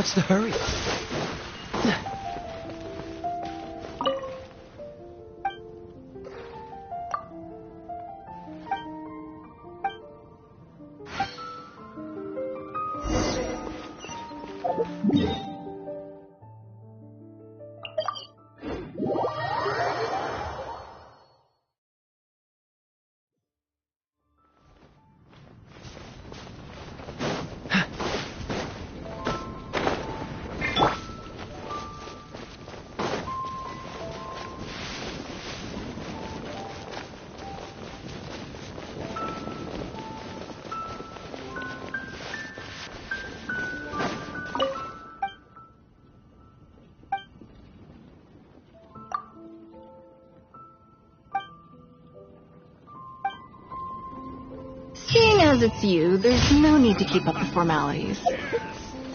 What's the hurry? Seeing as it's you, there's no need to keep up the formalities.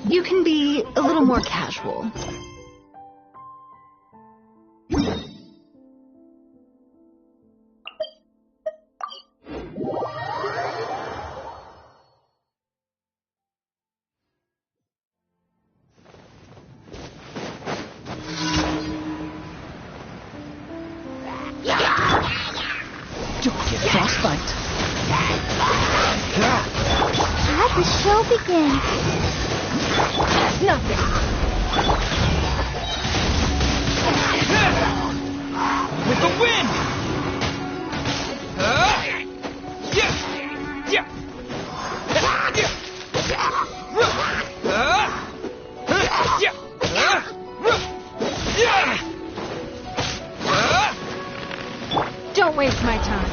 You can be a little more casual. Don't get frostbite. Let the show begin. Nothing. With the wind! Don't waste my time.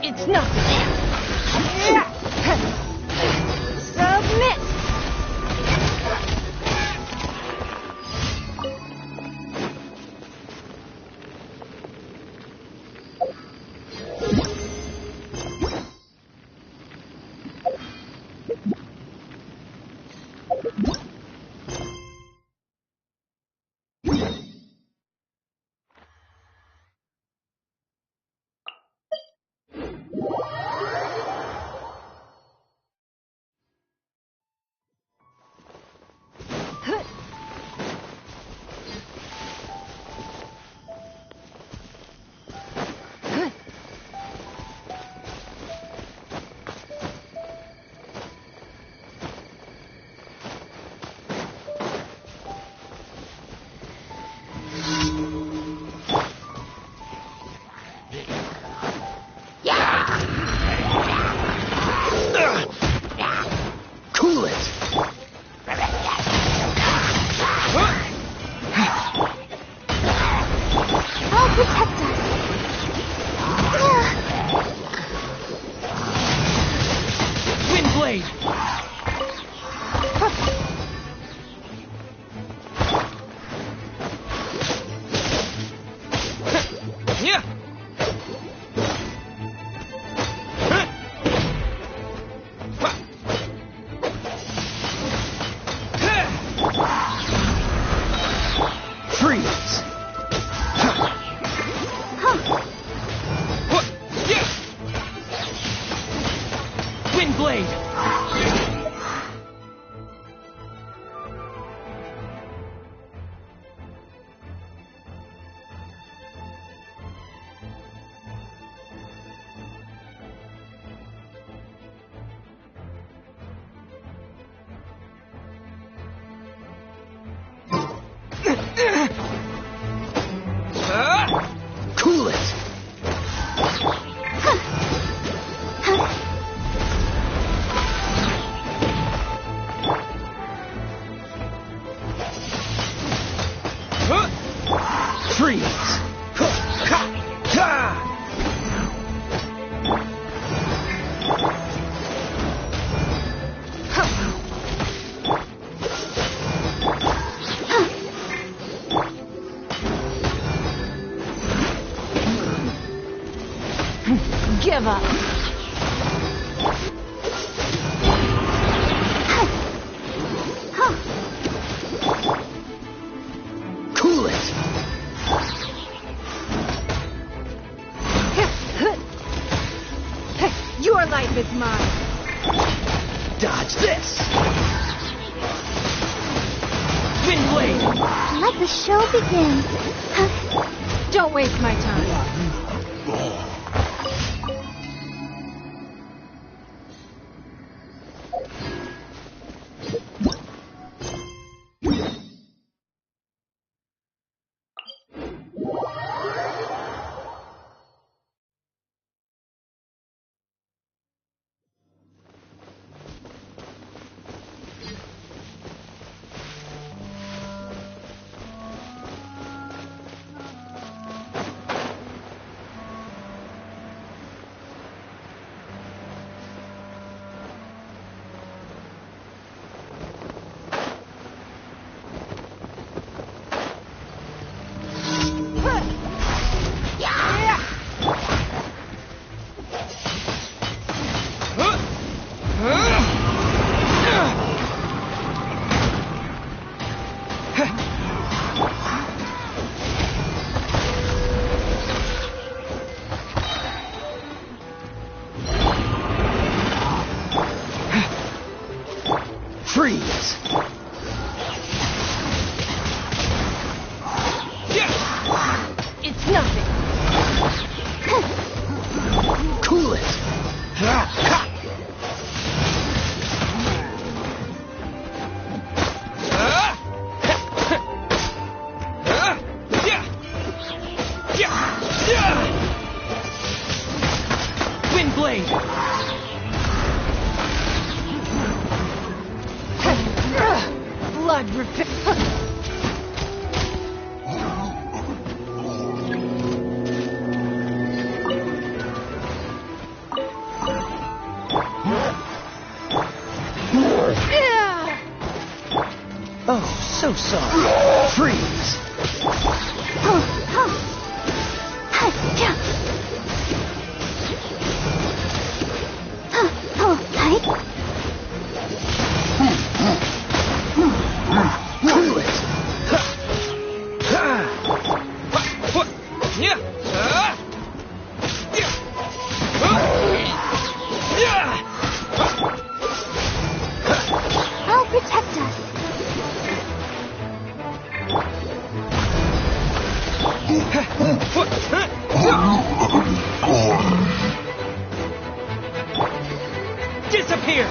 It's nothing. Submit. Cool it! I'll protect us. Wind blade! Yeah! Freeze! Wind blade! Cool it! Freeze! Give up. if it's mine. Dodge this! Wind blade! Let the show begin. Don't waste my time. Freeze! It's nothing. Cool it! Wind blade! Blood repair. Oh, so sorry. Freeze! Cool it! I'll protect us. Disappear!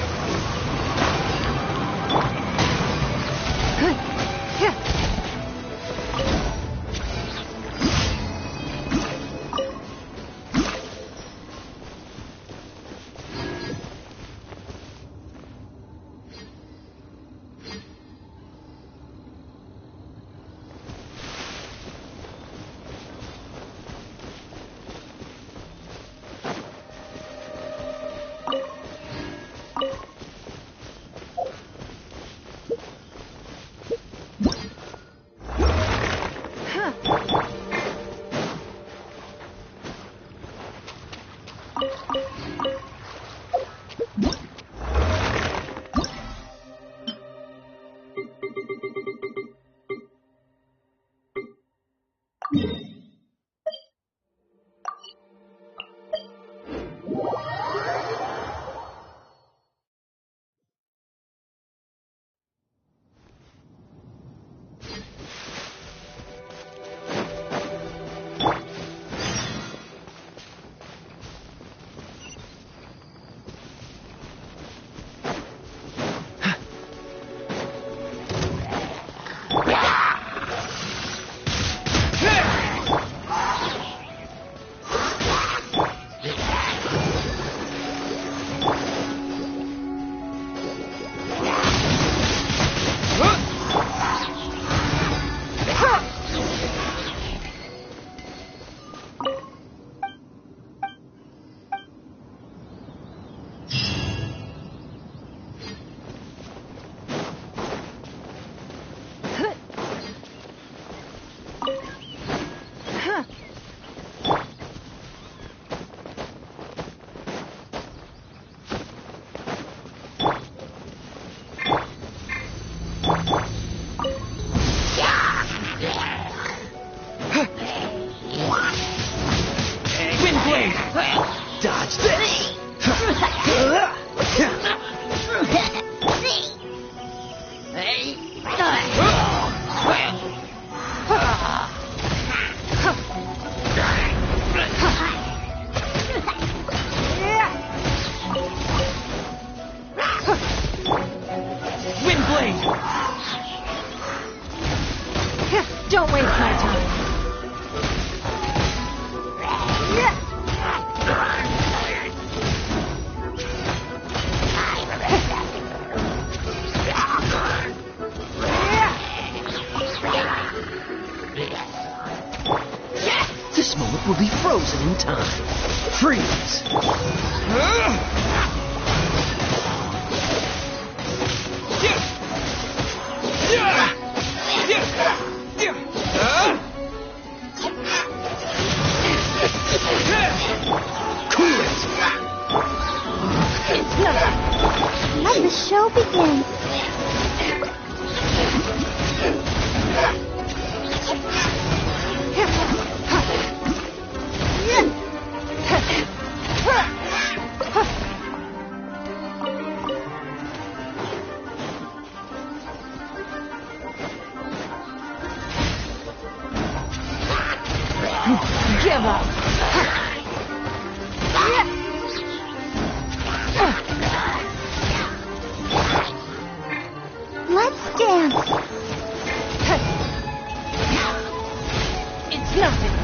This moment will be frozen in time. Freeze! Cool it! It's nothing. Let the show begin. Give up. Let's dance. It's nothing.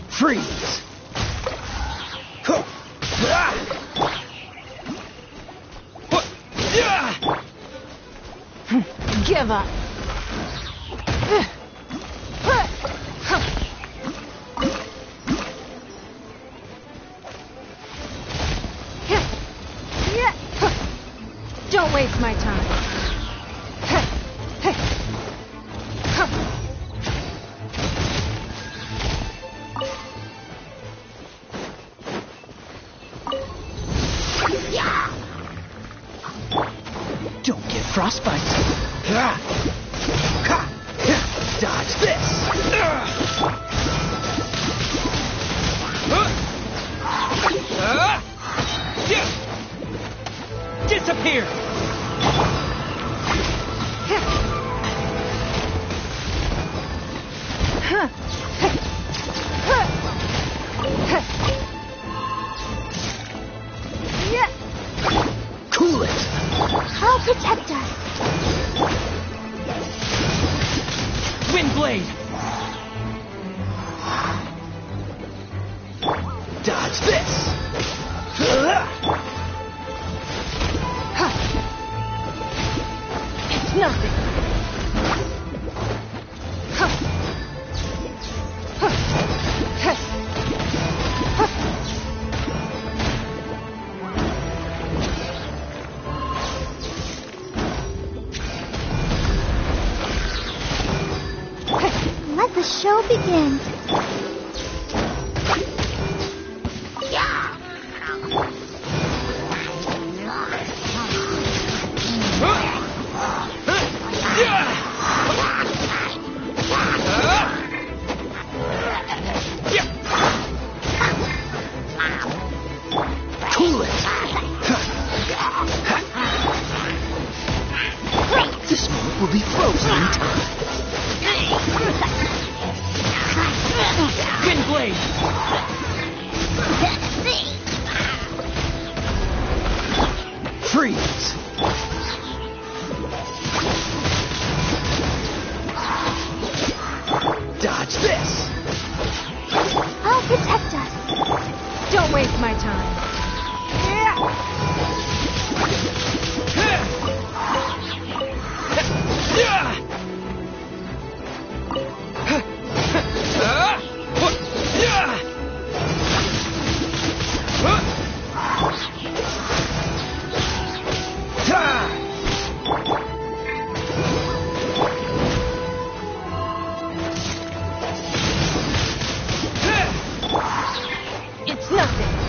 Freeze! Give up. Don't waste my time. Don't get frostbite. Dodge this. Disappear. Cool it. I'll protect us. Wind blade. Dodge this. It's nothing. Let the show begin. Cool it. This moment will be frozen in time. Wind blade. Freeze. Dodge this. protect us. Don't waste my time. It's nothing.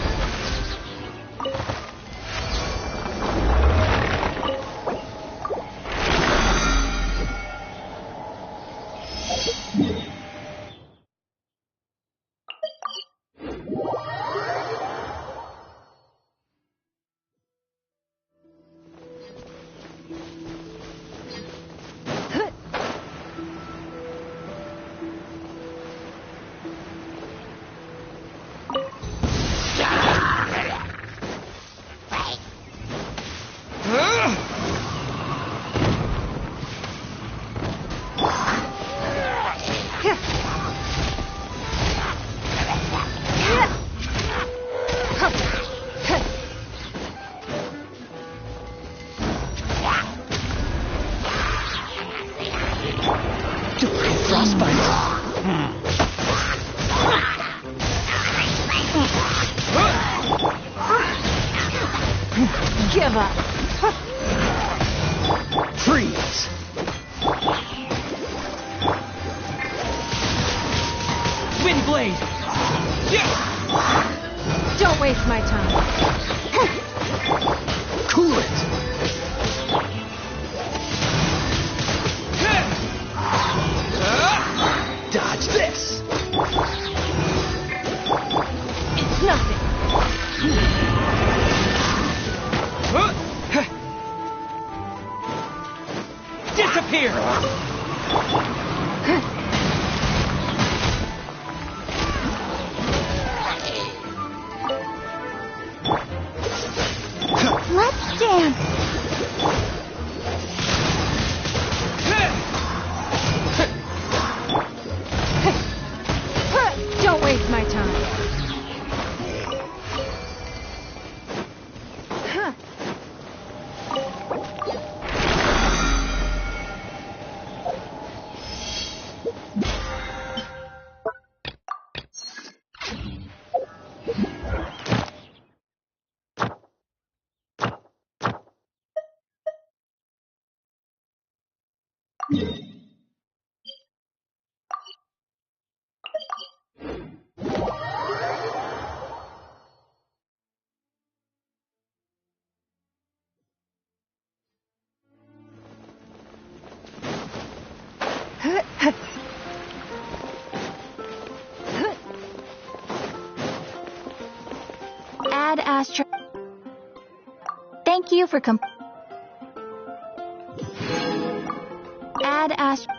Give up. Freeze! Wind blade! Don't waste my time. Cool it! Dodge this! It's nothing. Disappear! Let's dance. Don't waste my time. Add Astro. Thank you for Add Astro.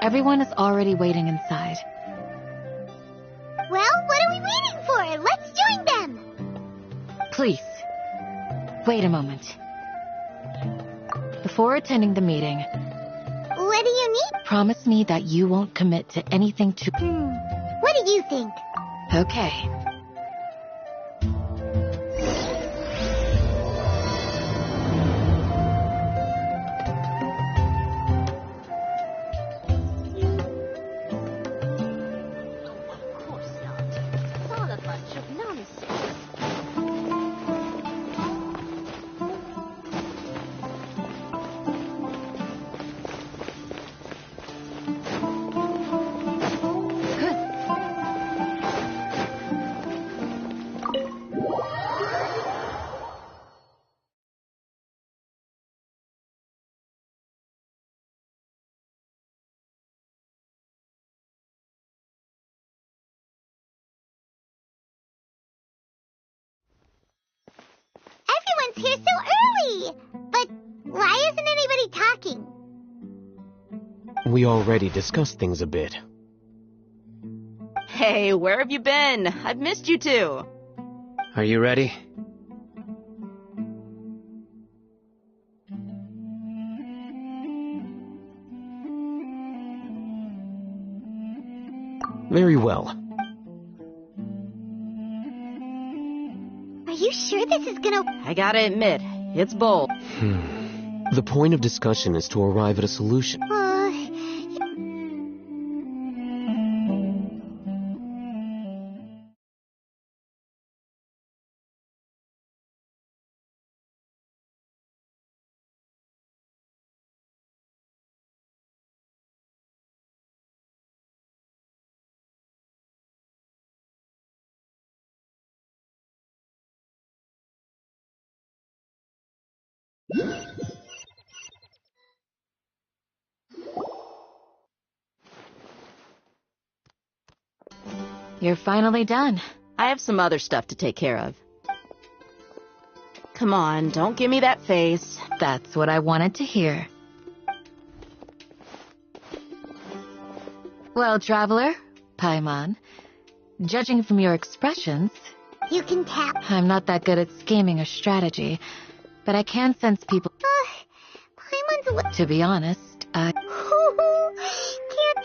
Everyone is already waiting inside. Well, what are we waiting for? Let's join them! Please, wait a moment. Before attending the meeting, What do you need? promise me that you won't commit to anything too... What do you think? Okay. Everyone's here so early! But why isn't anybody talking? We already discussed things a bit. Hey, where have you been? I've missed you too. Are you ready? Very well. Are you sure this is gonna... I gotta admit, it's bold. The point of discussion is to arrive at a solution. You're finally done. I have some other stuff to take care of. Come on, don't give me that face. That's what I wanted to hear. Well, Traveler, Paimon, judging from your expressions, You can tap. I'm not that good at scheming or strategy, but I can sense people... Paimon's... To be honest,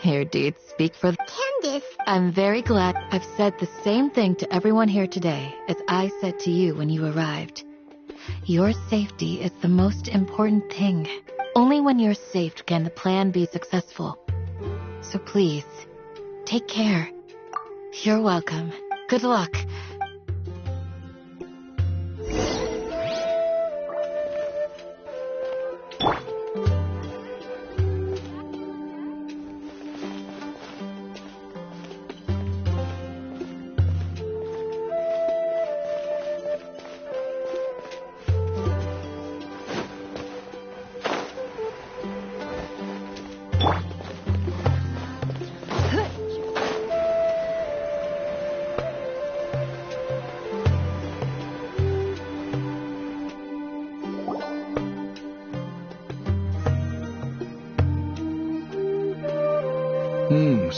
Your deeds speak for... Candace. I'm very glad I've said the same thing to everyone here today as I said to you when you arrived. Your safety is the most important thing. Only when you're safe can the plan be successful. So please, take care. You're welcome. Good luck.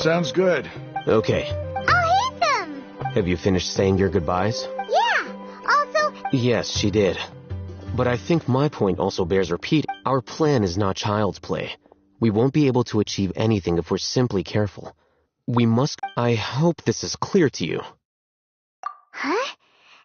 Sounds good. Okay. I'll hit them! Have you finished saying your goodbyes? Yeah! Also... Yes, she did. But I think my point also bears repeating. Our plan is not child's play. We won't be able to achieve anything if we're simply careful. We must... I hope this is clear to you. Huh?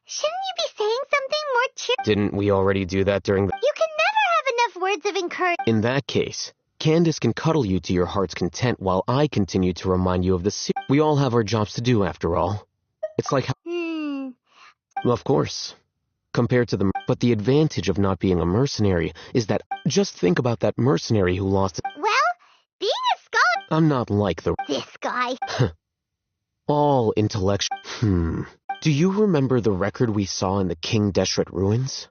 Shouldn't you be saying something more cheer... Didn't we already do that during the... You can never have enough words of encouragement. In that case, Candace can cuddle you to your heart's content while I continue to remind you of the... We all have our jobs to do, after all. It's like... Of course. Compared to the... But the advantage of not being a mercenary is that... Just think about that mercenary who lost... Well, being a scholar... I'm not like the... This guy. All intellectual... Do you remember the record we saw in the King Deshret ruins?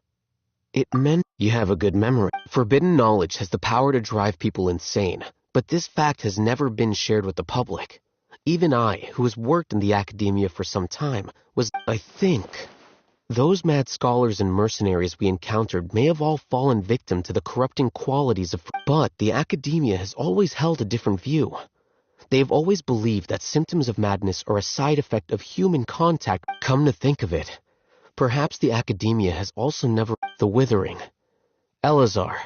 It meant you have a good memory. Forbidden knowledge has the power to drive people insane, but this fact has never been shared with the public. Even I, who has worked in the academia for some time, was, I think... Those mad scholars and mercenaries we encountered may have all fallen victim to the corrupting qualities of... But the academia has always held a different view. They've always believed that symptoms of madness are a side effect of human contact. Come to think of it, perhaps the academia has also never... The Withering, Elazar,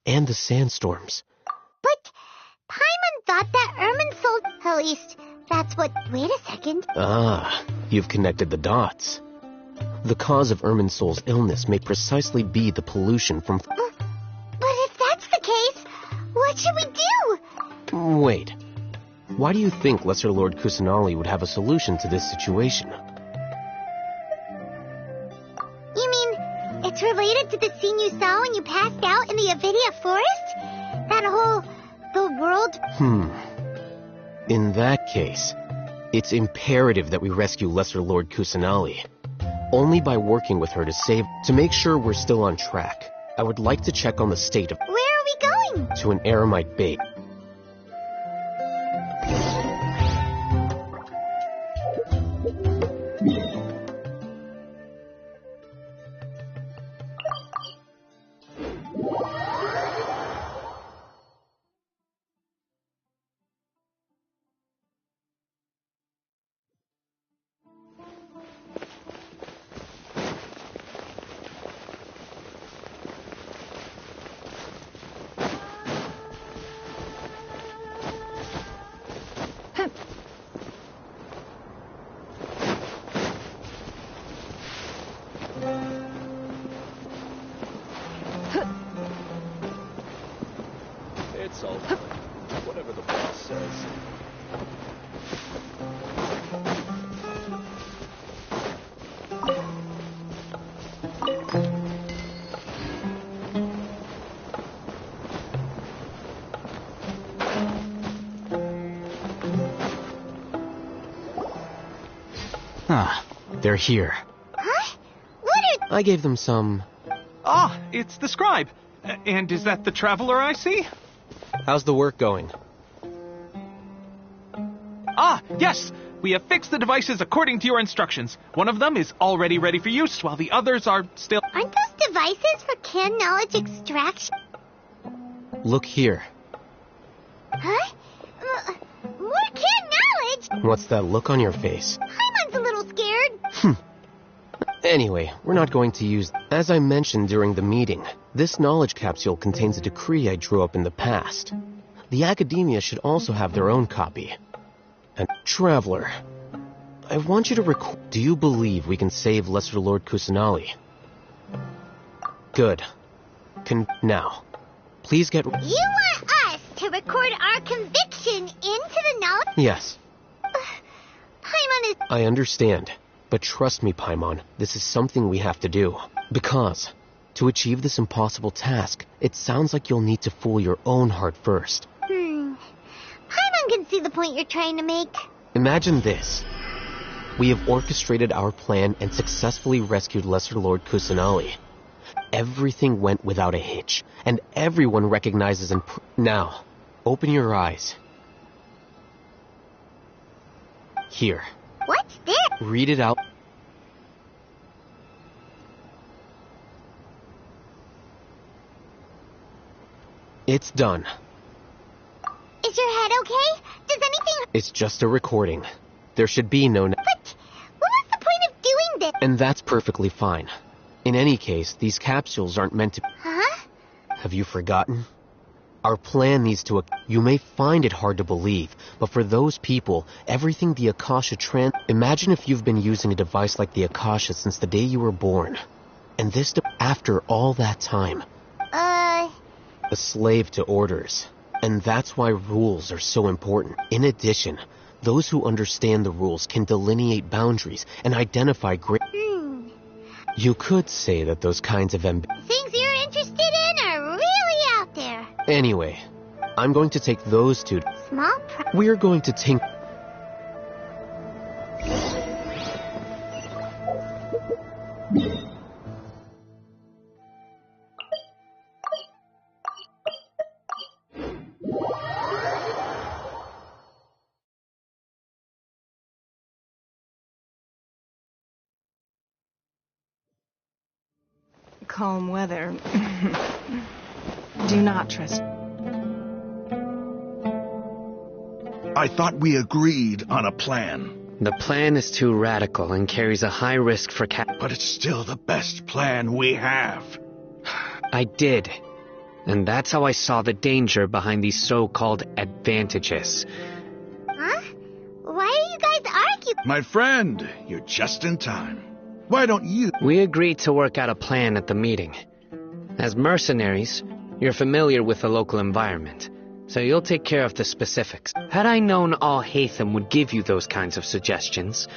and the sandstorms. But Paimon thought that Irminsul... At least, that's what... Wait a second. Ah, you've connected the dots. The cause of Irminsul's illness may precisely be the pollution from... But if that's the case, what should we do? Wait. Why do you think Lesser Lord Kusanali would have a solution to this situation? You mean, it's related to the scene you saw when you passed out in the Avidia forest? That whole... the world... In that case, it's imperative that we rescue Lesser Lord Kusanali. Only by working with her to make sure we're still on track. I would like to check on the state of... Where are we going? To an Eremite base. It's all fine. Whatever the boss says. Ah, they're here. Huh? What are... I gave them some... Ah, it's the scribe. And is that the traveler I see? How's the work going? Ah, yes! We have fixed the devices according to your instructions. One of them is already ready for use, while the others are still... Aren't those devices for canned knowledge extraction? Look here. Huh? More canned knowledge? What's that look on your face? Paimon's a little scared. Anyway, we're not going to use... As I mentioned during the meeting, this knowledge capsule contains a decree I drew up in the past. The academia should also have their own copy. And Traveler, I want you to record... Do you believe we can save Lesser Lord Kusanali? Good. Now, please get... You want us to record our conviction into the knowledge? Yes, Paimon is... I understand. But trust me, Paimon, this is something we have to do. Because, to achieve this impossible task, it sounds like you'll need to fool your own heart first. Paimon can see the point you're trying to make. Imagine this. We have orchestrated our plan and successfully rescued Lesser Lord Kusanali. Everything went without a hitch, and everyone recognizes and... Now, open your eyes. Here. What's there? Read it out. It's done. Is your head okay? Does anything... It's just a recording. There should be no... But what was the point of doing this? And that's perfectly fine. In any case, these capsules aren't meant to... Huh? Have you forgotten? Our plan needs to... You may find it hard to believe, but for those people, everything the Akasha Imagine if you've been using a device like the Akasha since the day you were born. And this... After all that time. A slave to orders. And that's why rules are so important. In addition, those who understand the rules can delineate boundaries and identify great... You could say that those kinds of Things you're interested in are really out there. Anyway, I'm going to take those two... Small We're going to think... Calm weather. Do not trust. I thought we agreed on a plan. The plan is too radical and carries a high risk for But it's still the best plan we have. I did. And that's how I saw the danger behind these so-called advantages. Huh? Why are you guys arguing? My friend, you're just in time. Why don't you... We agreed to work out a plan at the meeting. As mercenaries, you're familiar with the local environment, so you'll take care of the specifics. Had I known Al-Haytham would give you those kinds of suggestions,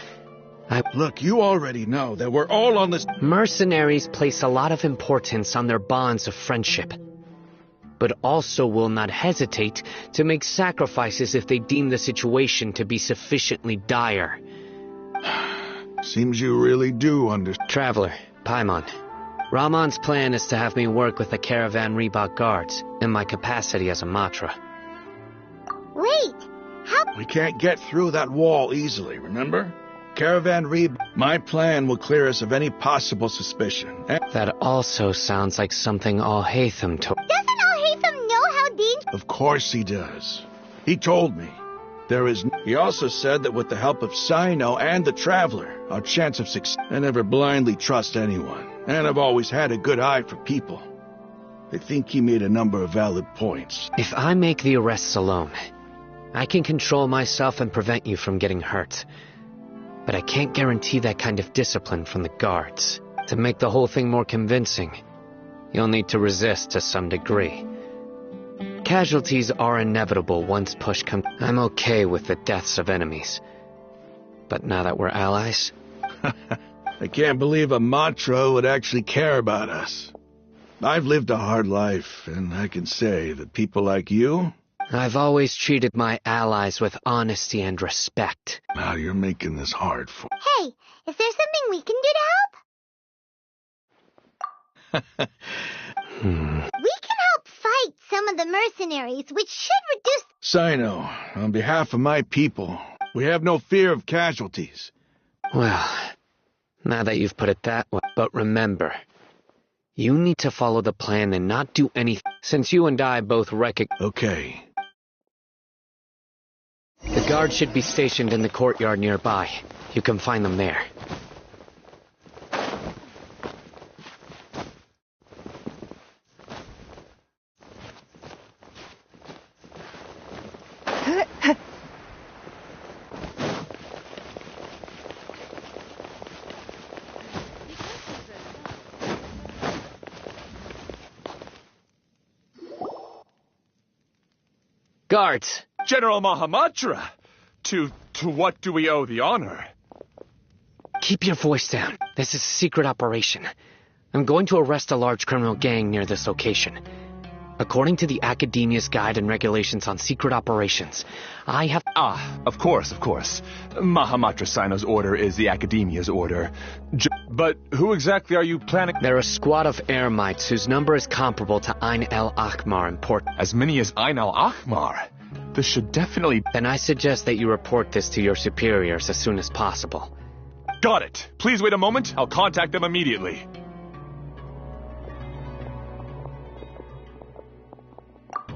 Look, you already know that we're all on this... Mercenaries place a lot of importance on their bonds of friendship, but also will not hesitate to make sacrifices if they deem the situation to be sufficiently dire. Seems you really do understand. Traveler, Paimon. Rahman's plan is to have me work with the Caravan Reebok guards in my capacity as a Matra. Wait, how? We can't get through that wall easily, remember? Caravan Reebok. My plan will clear us of any possible suspicion. That also sounds like something Al-Haytham told. Doesn't Al-Haytham know how dangerous? Of course he does. He told me. He also said that with the help of Sino and the Traveler, our chance of success... I never blindly trust anyone, and I've always had a good eye for people. I think he made a number of valid points. If I make the arrests alone, I can control myself and prevent you from getting hurt. But I can't guarantee that kind of discipline from the guards. To make the whole thing more convincing, you'll need to resist to some degree. Casualties are inevitable once push comes. I'm okay with the deaths of enemies. But now that we're allies... I can't believe a Matra would actually care about us. I've lived a hard life, and I can say that people like you... I've always treated my allies with honesty and respect. Now you're making this hard for... Hey, is there something we can do to help? We can help fight some of the mercenaries, which should reduce... Sino, on behalf of my people, we have no fear of casualties. Well, now that you've put it that way. But remember, you need to follow the plan and not do anything, since you and I both recognize... Okay. The guards should be stationed in the courtyard nearby. You can find them there. Guards! General Mahamatra! To what do we owe the honor? Keep your voice down. This is a secret operation. I'm going to arrest a large criminal gang near this location. According to the Academia's Guide and Regulations on Secret Operations, I have... Of course. Mahamatra Sino's order is the Academia's order. But who exactly are you planning... They're a squad of Eremites whose number is comparable to Ain el-Ahmar in Port... As many as Ain el-Ahmar? This should definitely... Then I suggest that you report this to your superiors as soon as possible. Got it. Please wait a moment. I'll contact them immediately.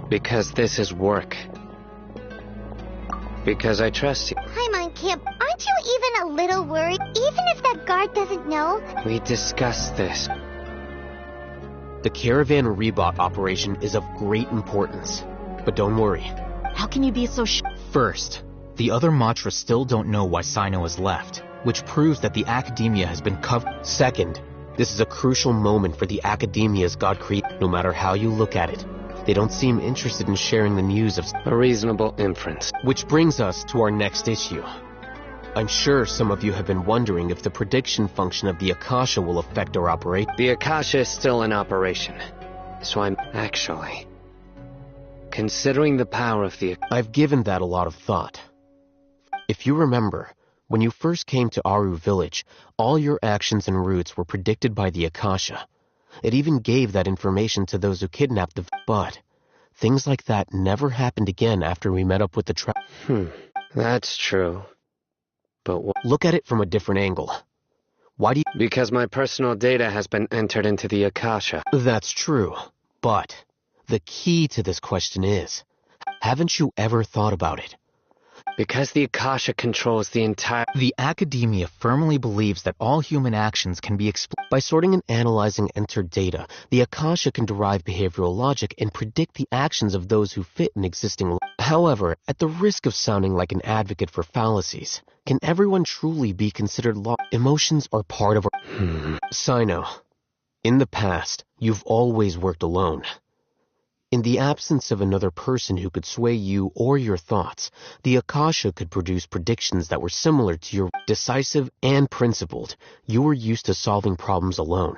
Because this is work. Because I trust you. Paimon Camp, aren't you even a little worried? Even if that guard doesn't know? We discussed this. The Caravan Reebok operation is of great importance. But don't worry. How can you be so First, the other Matra still don't know why Sino has left, which proves that the Academia has been covered. Second, this is a crucial moment for the Academia's God created. No matter how you look at it, they don't seem interested in sharing the news of... A reasonable inference. Which brings us to our next issue. I'm sure some of you have been wondering if the prediction function of the Akasha will affect our operation. The Akasha is still in operation, so I'm... Actually... Considering the power of the... I've given that a lot of thought. If you remember, when you first came to Aru village, all your actions and routes were predicted by the Akasha. It even gave that information to those who kidnapped the... But things like that never happened again after we met up with the That's true. But look at it from a different angle. Why do you... Because my personal data has been entered into the Akasha. That's true, but... The key to this question is, haven't you ever thought about it? Because the Akasha controls the entire... The academia firmly believes that all human actions can be explained. By sorting and analyzing entered data, the Akasha can derive behavioral logic and predict the actions of those who fit in existing. However, at the risk of sounding like an advocate for fallacies, can everyone truly be considered Emotions are part of our... Sino, in the past, you've always worked alone. In the absence of another person who could sway you or your thoughts, the Akasha could produce predictions that were similar to your decisive and principled. You were used to solving problems alone.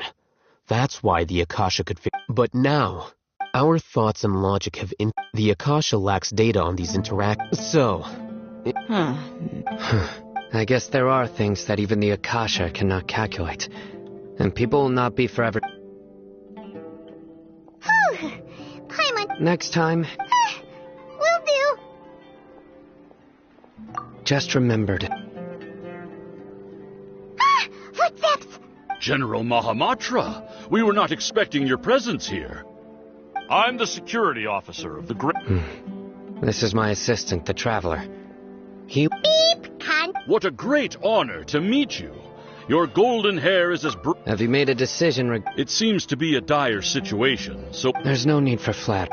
That's why the Akasha could But now, our thoughts and logic have the Akasha lacks data on these interactions. So... I guess there are things that even the Akasha cannot calculate. And people will not be forever... Next time... Will do. Just remembered. Footsteps! General Mahamatra, we were not expecting your presence here. I'm the security officer of the Great... This is my assistant, the Traveler. He... Beep, cunt. What a great honor to meet you. Your golden hair is as... Have you made a decision It seems to be a dire situation, so... There's no need for flat.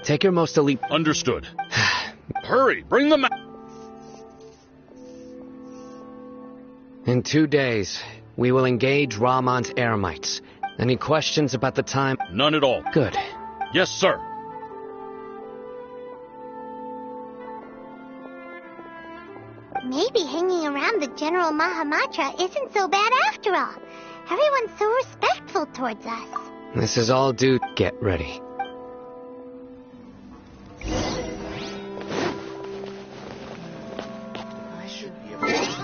Take your most elite... Understood. Hurry, bring them out. In 2 days, we will engage Ramon's Eremites. Any questions about the time? None at all. Good. Yes, sir. Maybe hanging around the General Mahamatra isn't so bad after all. Everyone's so respectful towards us. This is all due... Get ready. I should be able to...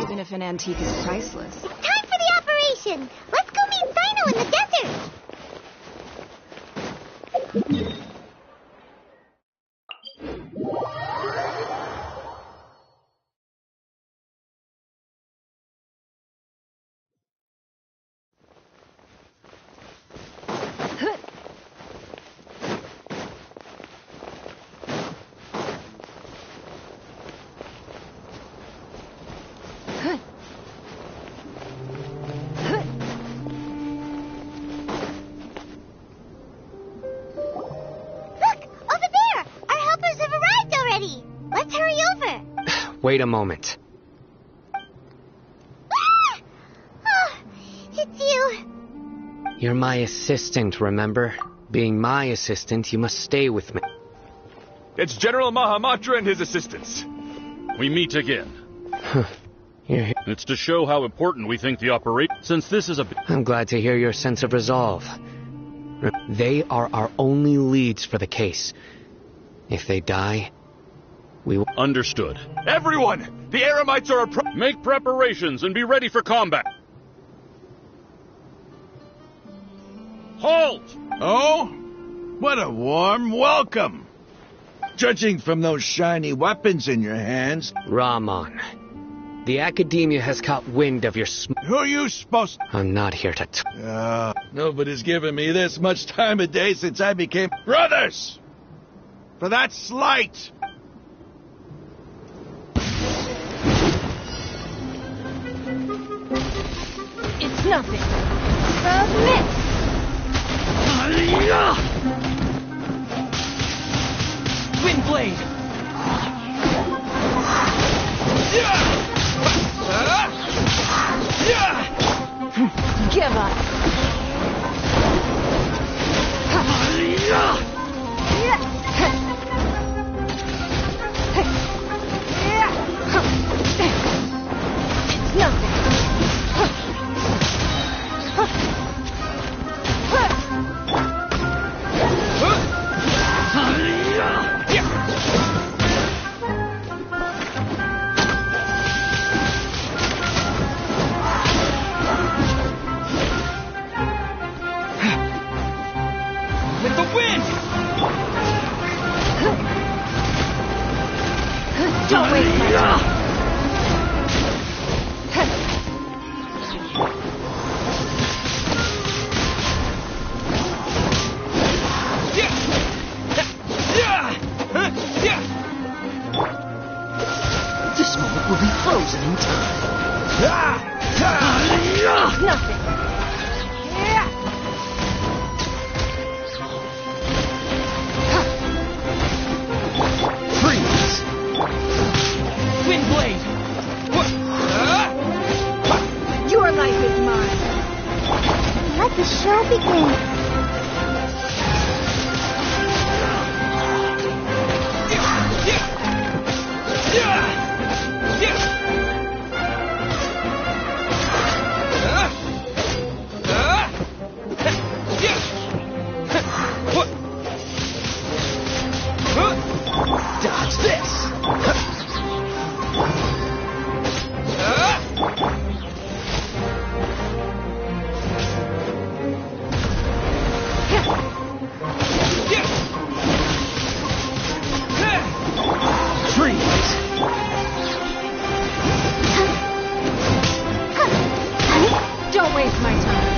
Even if an antique is priceless. It's time for the operation! Let's go meet Sino in the desert! Wait a moment. Ah! Oh, it's you. You're my assistant, remember? Being my assistant, you must stay with me. It's General Mahamatra and his assistants. We meet again. You're here. It's to show how important we think the operation... Since this is a... I'm glad to hear your sense of resolve. They are our only leads for the case. If they die, we will... Understood. Everyone! The Eremites are Make preparations and be ready for combat. Halt! Oh? What a warm welcome! Judging from those shiny weapons in your hands... Ramon, the Academia has caught wind of your Who are you supposed to... I'm not here to Nobody's given me this much time of day since I became... Brothers! For that slight! It's nothing. Submit! Windblade! Give up. It's nothing. in time. Nothing. Freeze! Wind blade! Your life is mine. Let the show begin. Dodge this! Freeze! Don't waste my time.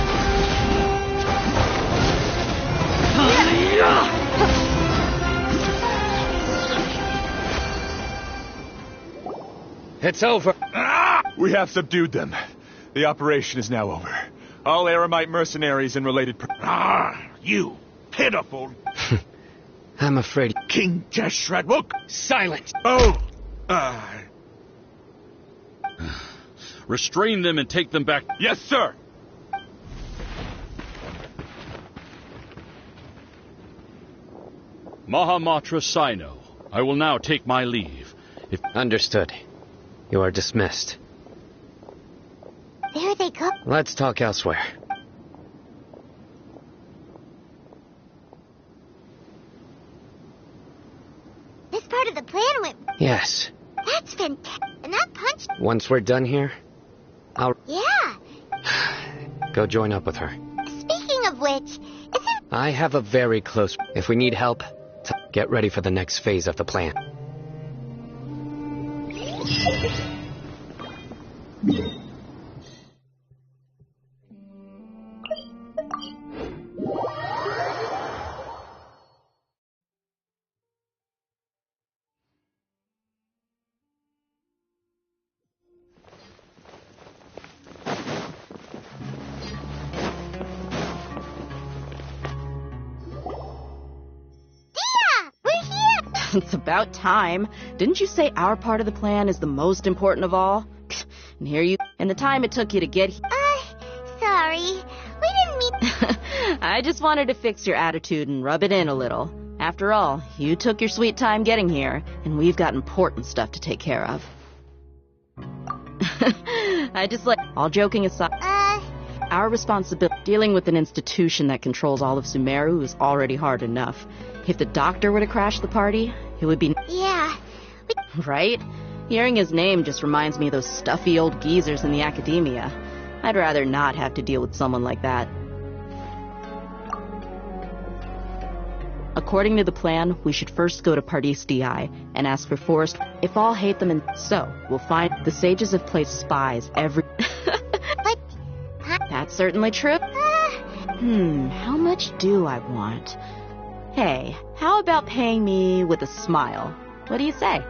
It's over. We have subdued them. The operation is now over. All Aramite mercenaries and related... You pitiful I'm afraid... King Deshret will... Silence! Oh! Restrain them and take them back. Yes, sir! Mahamatra Sino, I will now take my leave. Understood. You are dismissed. There they go. Let's talk elsewhere. This part of the plan went... Yes. That's fantastic. And that punch... Once we're done here, I'll Yeah. go join up with her. Speaking of which, isn't... I have a very close... If we need help, get ready for the next phase of the plan. It's about time. Didn't you say our part of the plan is the most important of all? And here you... And the time it took you to get here... Sorry. We didn't mean... I just wanted to fix your attitude and rub it in a little. After all, you took your sweet time getting here, and we've got important stuff to take care of. I just like... All joking aside... Our responsibility dealing with an institution that controls all of Sumeru is already hard enough. If the doctor were to crash the party, it would be... Yeah. Right? Hearing his name just reminds me of those stuffy old geezers in the academia. I'd rather not have to deal with someone like that. According to the plan, we should first go to Pardis DI and ask for Forest. If all hate them, and so we'll find the sages have placed spies every... But... That's certainly true. How much do I want? Hey, how about paying me with a smile? What do you say?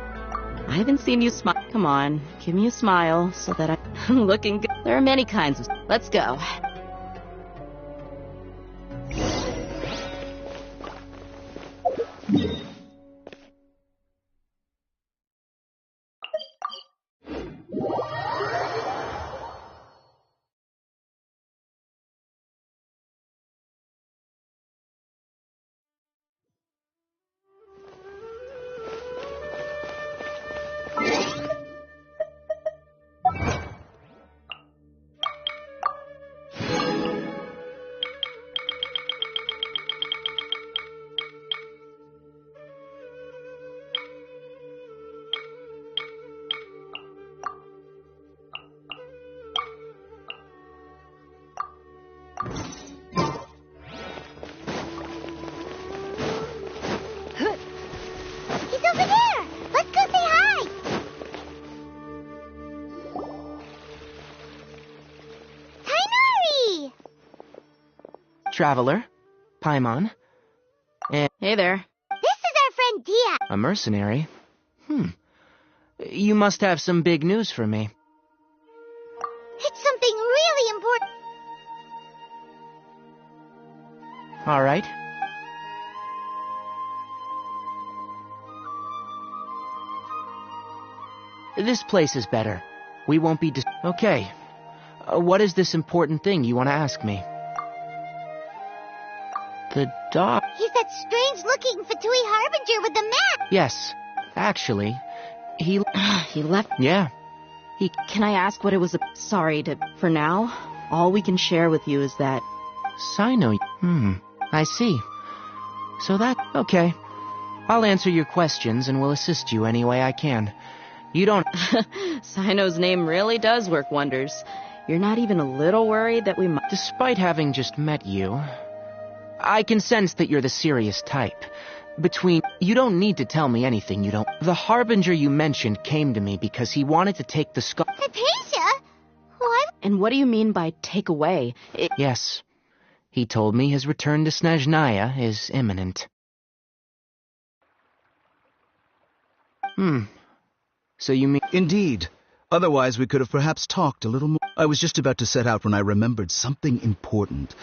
I haven't seen you smile. Come on, give me a smile so that I'm looking good. There are many kinds of... Let's go. Traveler, Paimon, and... Hey there. This is our friend Dia. A mercenary? You must have some big news for me. It's something really important. All right. This place is better. We won't be Okay. What is this important thing you want to ask me? The dog... He's that strange-looking Fatui Harbinger with the map! Yes. Actually, he... He left... Yeah. Can I ask what it was? For now, all we can share with you is that... Sino... I see. So that... Okay. I'll answer your questions and will assist you any way I can. You don't... Sino's name really does work wonders. You're not even a little worried that we might... Despite having just met you, I can sense that you're the serious type. You don't need to tell me anything you don't... The Harbinger you mentioned came to me because he wanted to take the skull... Hypatia? Why? And what do you mean by take away? Yes. He told me his return to Snezhnaya is imminent. So you mean... Indeed. Otherwise, we could have perhaps talked a little more. I was just about to set out when I remembered something important.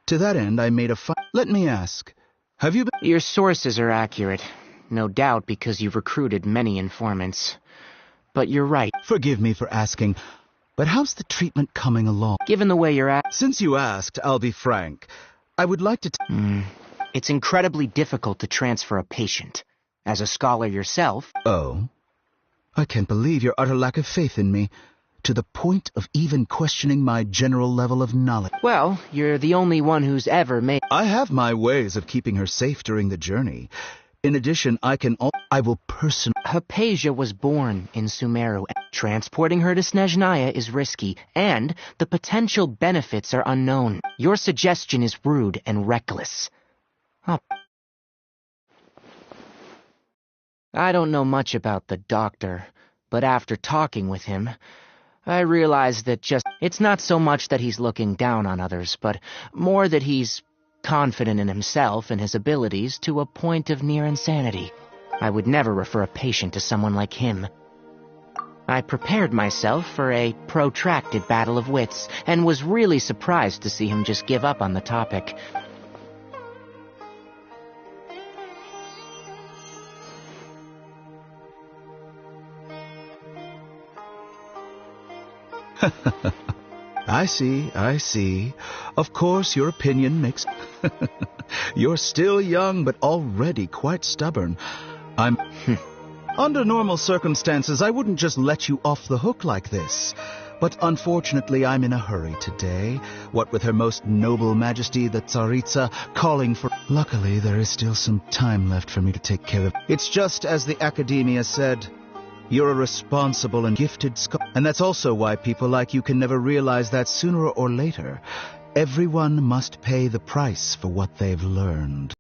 To that end, I made a Let me ask, have you been... Your sources are accurate. No doubt because you've recruited many informants. But you're right. Forgive me for asking, but how's the treatment coming along? Given the way you're at... Since you asked, I'll be frank. I would like to... It's incredibly difficult to transfer a patient. As a scholar yourself... Oh? I can't believe your utter lack of faith in me, to the point of even questioning my general level of knowledge. Well, you're the only one who's ever made... I have my ways of keeping her safe during the journey. In addition, I will personally... Hypatia was born in Sumeru. Transporting her to Snezhnaya is risky, and the potential benefits are unknown. Your suggestion is rude and reckless. I don't know much about the doctor, but after talking with him, I realized that it's not so much that he's looking down on others, but more that he's confident in himself and his abilities to a point of near insanity. I would never refer a patient to someone like him. I prepared myself for a protracted battle of wits, and was really surprised to see him just give up on the topic. I see. Of course, your opinion makes... You're still young, but already quite stubborn. Under normal circumstances, I wouldn't just let you off the hook like this. But unfortunately, I'm in a hurry today. What with Her Most Noble Majesty, the Tsaritsa, calling for... Luckily, there is still some time left for me to take care of... It's just as the Academia said... You're a responsible and gifted scholar. And that's also why people like you can never realize that sooner or later, everyone must pay the price for what they've learned.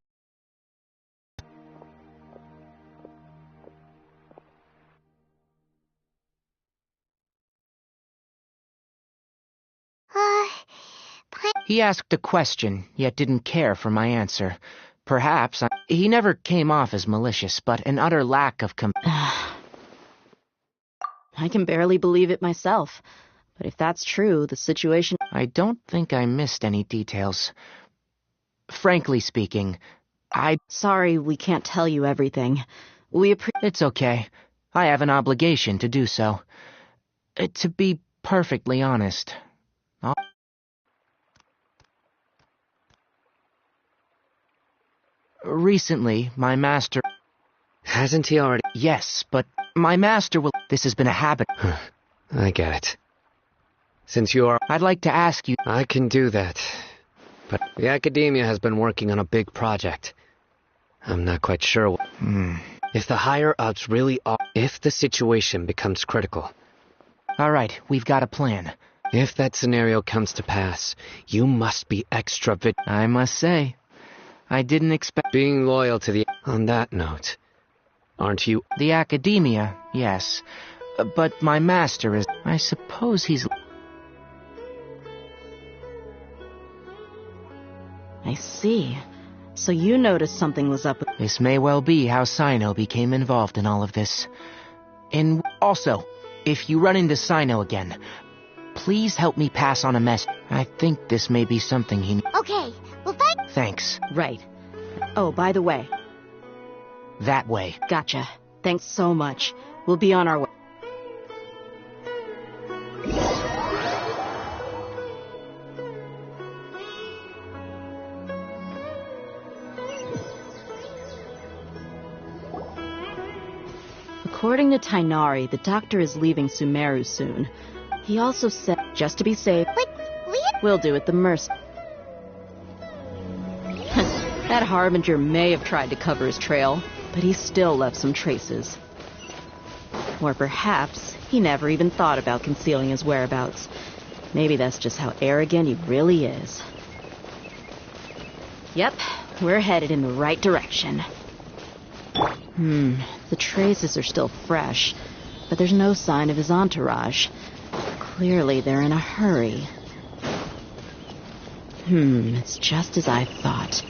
He asked a question, yet didn't care for my answer. Perhaps he never came off as malicious, but an utter lack of I can barely believe it myself. But if that's true, the situation... I don't think I missed any details. Frankly speaking, Sorry, we can't tell you everything. It's okay. I have an obligation to do so. To be perfectly honest... Recently, my master... Hasn't he already? Yes, but my master will... This has been a habit. I get it. Since you are... I'd like to ask you... I can do that. But the Academia has been working on a big project. I'm not quite sure... If the higher-ups really are... If the situation becomes critical... All right, we've got a plan. If that scenario comes to pass, you must be extra I must say, I didn't expect... Being loyal to the... On that note... Aren't you? The Academia, yes. But my master is... I suppose he's... I see. So you noticed something was up with... This may well be how Sino became involved in all of this. Also, if you run into Sino again, Please help me pass on a message. I think this may be something he... Okay, we'll find... Thanks. Right. Oh, by the way. That way. Gotcha. Thanks so much. We'll be on our way. According to Tainari, the doctor is leaving Sumeru soon. He also said, just to be safe, we'll do it the mercy. That Harbinger may have tried to cover his trail, but he still left some traces. Or perhaps he never even thought about concealing his whereabouts. Maybe that's just how arrogant he really is. Yep, we're headed in the right direction. The traces are still fresh, but there's no sign of his entourage. Clearly they're in a hurry. It's just as I thought.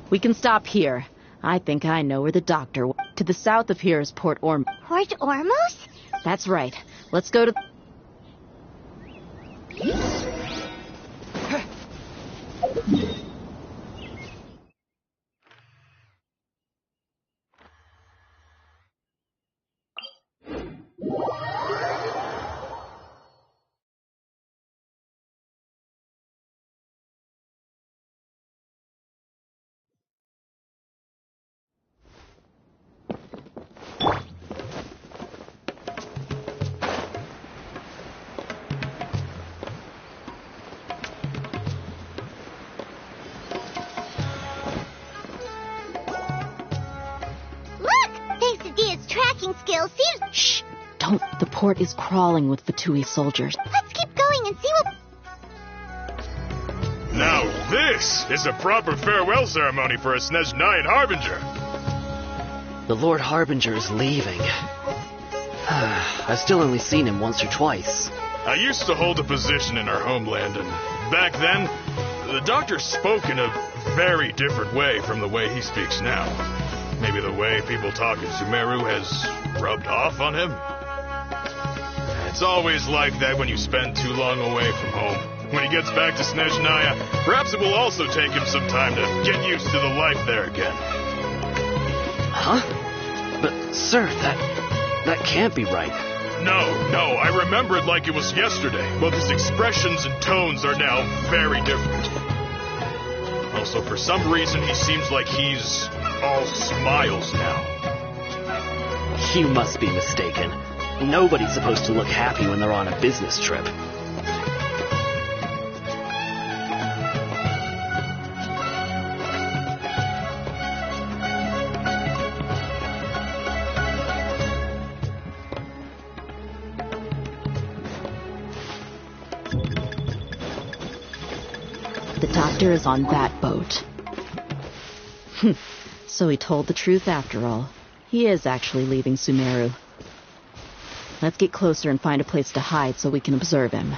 We can stop here. I think I know where the doctor... To the south of here is Port Ormuz. Port Ormuz? That's right. Let's go to... Skills seems... Shh! Don't. The port is crawling with Fatui soldiers. Let's keep going and see what... Now this is a proper farewell ceremony for a Snezhnayan Harbinger. The Lord Harbinger is leaving. I've still only seen him once or twice. I used to hold a position in our homeland, and back then, the doctor spoke in a very different way from the way he speaks now. Maybe the way people talk in Sumeru has rubbed off on him? It's always like that when you spend too long away from home. When he gets back to Snezhnaya, perhaps it will also take him some time to get used to the life there again. Huh? But, sir, that can't be right. No, I remember it like it was yesterday, but his expressions and tones are now very different. Also, for some reason, he seems like he's all smiles now. You must be mistaken. Nobody's supposed to look happy when they're on a business trip. The doctor is on that boat. So he told the truth after all. He is actually leaving Sumeru. Let's get closer and find a place to hide so we can observe him.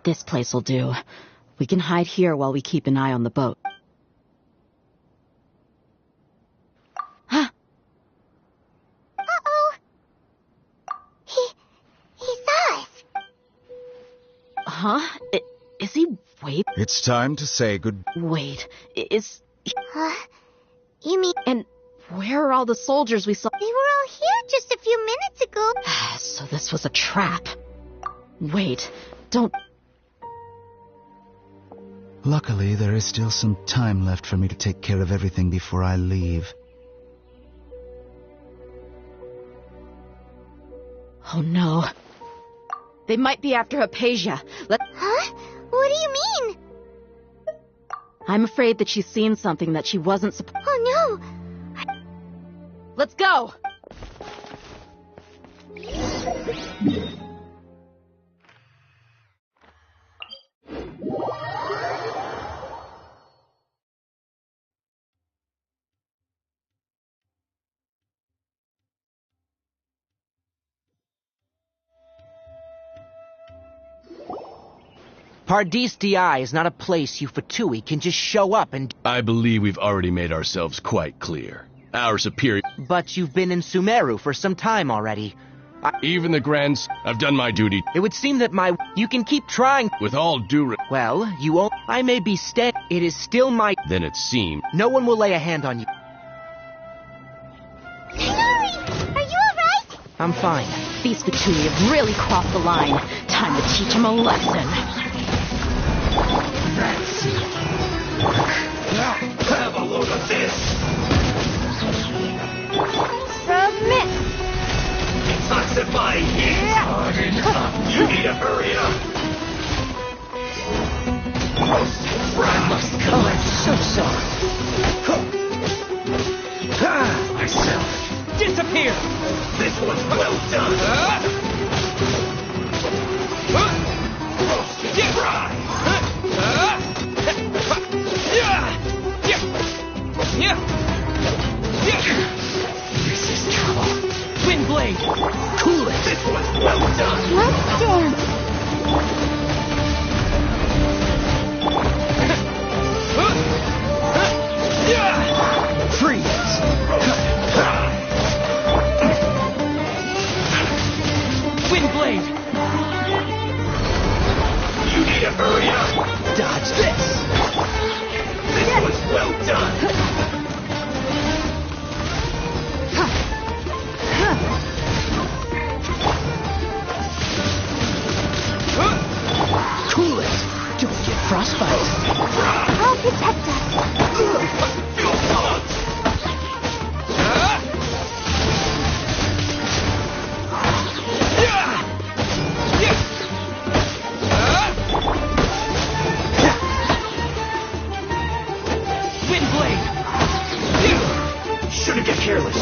This place will do. We can hide here while we keep an eye on the boat. Huh? Is he... Wait. It's time to say good... Wait. Is... You mean... And where are all the soldiers we saw? They were all here just a few minutes ago. So this was a trap. Wait. Don't... Luckily, there is still some time left for me to take care of everything before I leave. Oh no. They might be after Hypatia. Huh? What do you mean? I'm afraid that she's seen something that she wasn't supposed... Oh no! Let's go! Pardis DI is not a place you Fatui can just show up and... I believe we've already made ourselves quite clear. Our superior... But you've been in Sumeru for some time already. Even the Grands, I've done my duty. It would seem that you can keep trying... With all due... Well, you won't... I may be stead... It is still my... Then it seems... No one will lay a hand on you. Sayori! Are you alright? I'm fine. These Fatui have really crossed the line. Time to teach them a lesson. Have a load of this! Submit! Toxifying heat! Hard enough! You need to hurry up! I must go. Oh, I'm so sorry. Myself. Disappear! This one's well done! This is trouble. Windblade! Cool it! This one's well done! Let's dance! Freeze! Windblade! You need to hurry up! Dodge this! This one's well done! Cool it! Don't get frostbite. I'll protect us. Shouldn't get careless.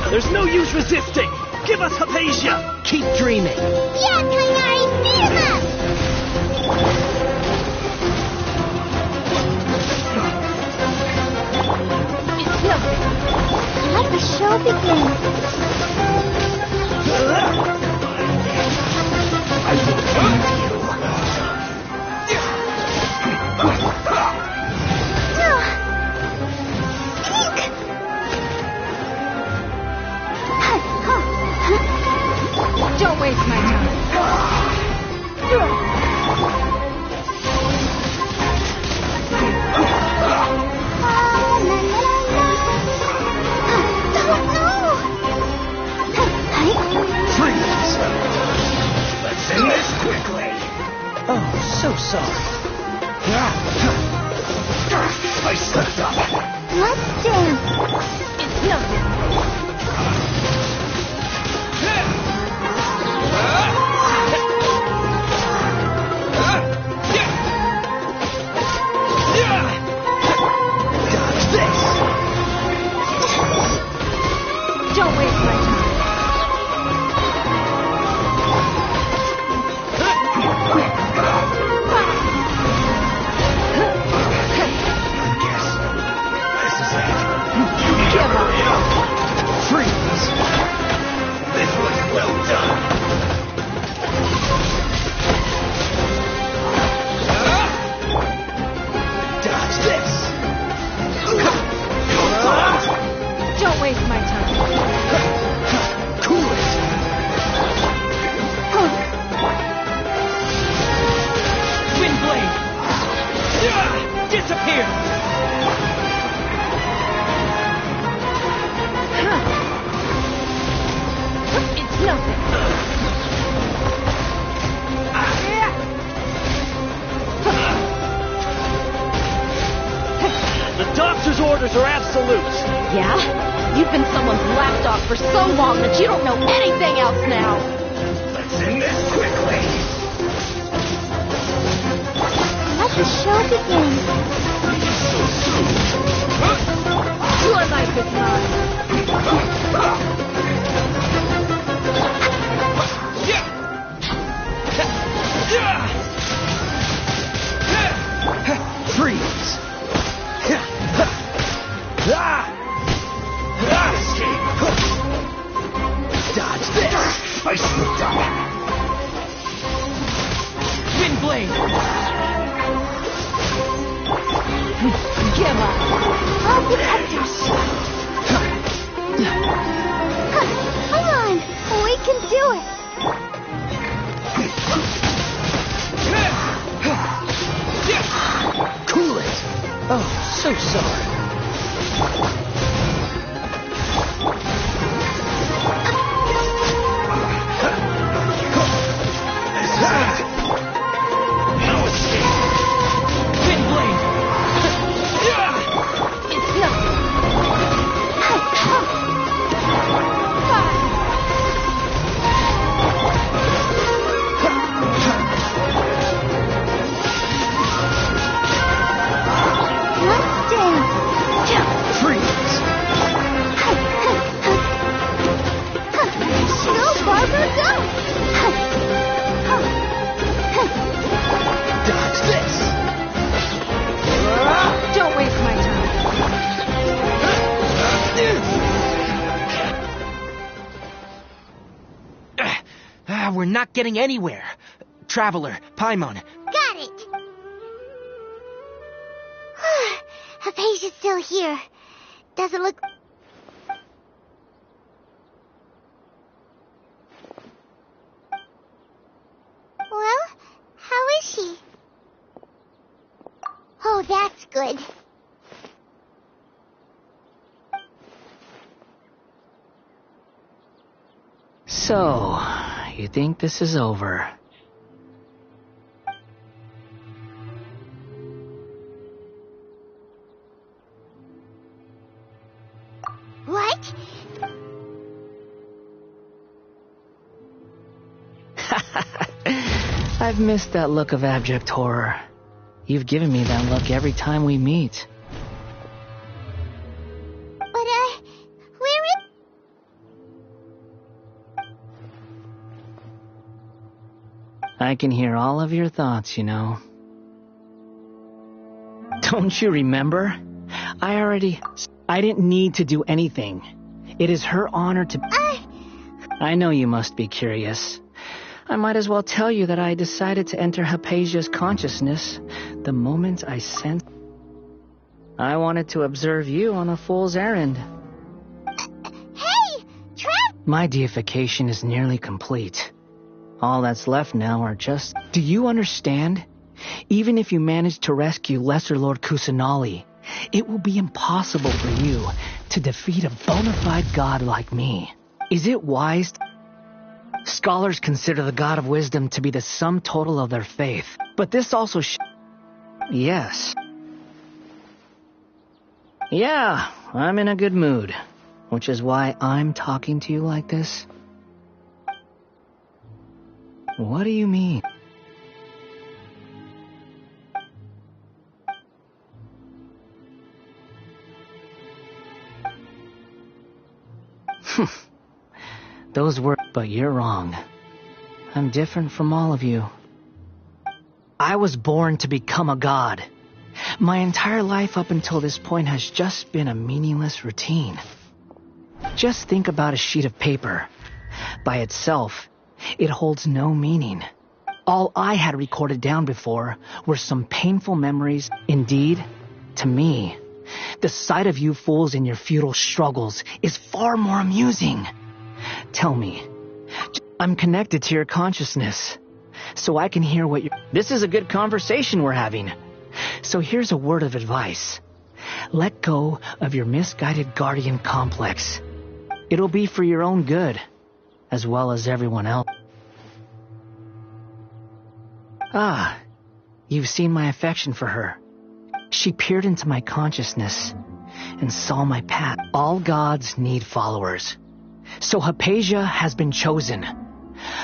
There's no use resisting! Give us Hypatia! Keep dreaming. Yeah, Kainari, beat him up! It's nothing. Let the show begin. I will end you. Don't waste my time. Freeze! Let's end this quickly. Oh, so sorry. I slipped up. Let's dance. It's nothing. Don't waste my time. Give up. Freeze! This one's well done. Dodge this! Don't waste my time. Cool it! Windblade! Disappear! It's nothing. The doctor's orders are absolute. Yeah? You've been someone's lapdog for so long that you don't know anything else now. Let's end this quickly. Let the show begin. Your life is mine. Freeze! Dodge this! I slipped up. Give up. I'll protect us. Come on, we can do it. Cool it! Oh, so sorry. No escape. Wind blade! It's nothing. Let's dance. Freeze! Go, Barbara, go! Dodge this! Don't waste my time. We're not getting anywhere. Traveler, Paimon, Got it. Apasia's still here. Doesn't look... Well, how is she? Oh, that's good. So, you think this is over? What? I've missed that look of abject horror. You've given me that look every time we meet. But, where is... I can hear all of your thoughts, you know. Don't you remember? I didn't need to do anything. It is her honor to... I know you must be curious. I might as well tell you that I decided to enter Hypatia's consciousness the moment I sensed... I wanted to observe you on a fool's errand. Hey! My deification is nearly complete. All that's left now are just... Do you understand? Even if you manage to rescue Lesser Lord Kusanali, it will be impossible for you to defeat a bona fide god like me. Is it wise? Scholars consider the god of wisdom to be the sum total of their faith. But this also Yes. Yeah, I'm in a good mood, which is why I'm talking to you like this. What do you mean? Those were... But you're wrong. I'm different from all of you. I was born to become a god. My entire life up until this point has just been a meaningless routine. Just think about a sheet of paper. By itself, it holds no meaning. All I had recorded down before were some painful memories. Indeed, to me, the sight of you fools in your futile struggles is far more amusing. Tell me, I'm connected to your consciousness, so I can hear what you're... This is a good conversation we're having. So here's a word of advice. Let go of your misguided guardian complex. It'll be for your own good, as well as everyone else. Ah, you've seen my affection for her. She peered into my consciousness and saw my path. All gods need followers. So Hypatia has been chosen.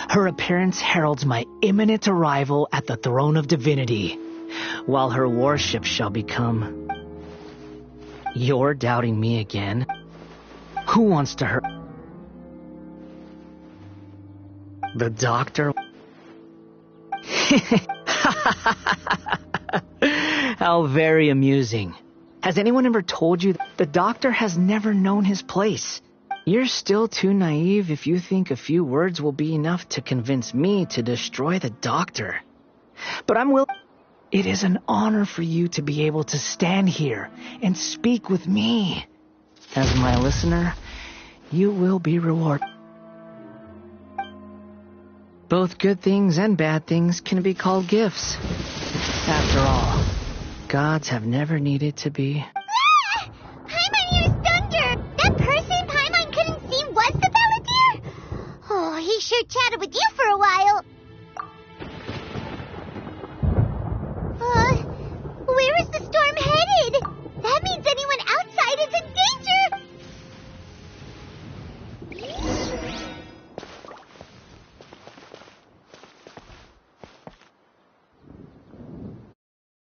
Her appearance heralds my imminent arrival at the throne of divinity, while her worship shall become... You're doubting me again? Who wants to hurt... The doctor? How very amusing. Has anyone ever told you that the doctor has never known his place? You're still too naive if you think a few words will be enough to convince me to destroy the doctor. But I'm willing... It is an honor for you to be able to stand here and speak with me. As my listener, you will be rewarded. Both good things and bad things can be called gifts. After all, gods have never needed to be... Ah! Paimon, here's Thunder! That person Paimon couldn't see was the Palantir? Oh, he sure chatted with you for a while.